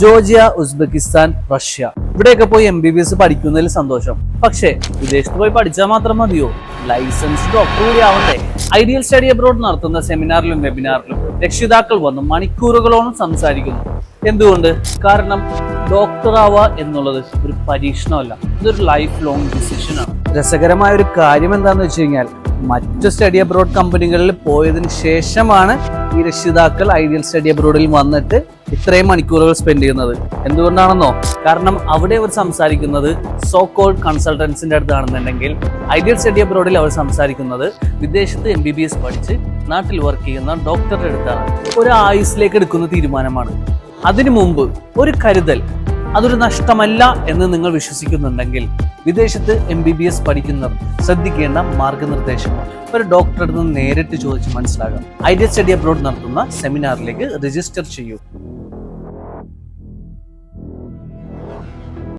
Georgia, Uzbekistan, Russia ഇവിടെയൊക്കെ പോയി MBBS പഠിക്കുന്നതിൽ സന്തോഷം. പക്ഷേ വിദേശത്ത് പോയി പഠിച്ചാൽ മാത്രം മതിയോ? ലൈസൻസ് ഡോക്ടർ കൂടി ആവണ്ടേ? ഐഡിയൽ സ്റ്റഡി അബ്രോഡ് നടത്തുന്ന സെമിനാറിലും വെബിനാറിലും രക്ഷിതാക്കൾ വന്ന് മണിക്കൂറുകളോളം സംസാരിക്കുന്നു. എന്തുകൊണ്ട്? കാരണം ഡോക്ടർ ആവുക എന്നുള്ളത് ഒരു പരീക്ഷണമല്ല, ഇതൊരു ലൈഫ് ലോങ് ഡിസിഷനാണ്. രസകരമായ ഒരു കാര്യം എന്താണെന്ന് വെച്ച് കഴിഞ്ഞാൽ, മറ്റു സ്റ്റഡി അബ്രോഡ് കമ്പനികളിൽ പോയതിന് ശേഷമാണ് ഈ രക്ഷിതാക്കൾ ഐഡിയൽ സ്റ്റഡി അബ്രോഡിൽ വന്നിട്ട് ഇത്രയും മണിക്കൂറുകൾ സ്പെൻഡ് ചെയ്യുന്നത്. എന്തുകൊണ്ടാണെന്നോ? കാരണം അവിടെ അവർ സംസാരിക്കുന്നത് സോ കോൾഡ് കൺസൾട്ടൻസിന്റെ അടുത്താണെന്നുണ്ടെങ്കിൽ, ഐഡിയൽ സ്റ്റഡി അബ്രോഡിൽ അവർ സംസാരിക്കുന്നത് വിദേശത്ത് MBBS പഠിച്ച് നാട്ടിൽ വർക്ക് ചെയ്യുന്ന ഡോക്ടറുടെ അടുത്താണ്. ഒരു ആയുസ്സിലേക്ക് എടുക്കുന്ന തീരുമാനമാണ്. അതിനു മുമ്പ് ഒരു കരുതൽ, അതൊരു നഷ്ടമല്ല എന്ന് നിങ്ങൾ വിശ്വസിക്കുന്നുണ്ടെങ്കിൽ വിദേശത്ത് MBBS പഠിക്കുന്നവർ ശ്രദ്ധിക്കേണ്ട മാർഗനിർദ്ദേശങ്ങൾ ഒരു ഡോക്ടറുടെ അടുത്ത് നേരിട്ട് ചോദിച്ച് മനസ്സിലാകാം. ഐഡിയൽ സ്റ്റഡി അബ്രോഡ് നടത്തുന്ന സെമിനാറിലേക്ക് രജിസ്റ്റർ ചെയ്യൂ.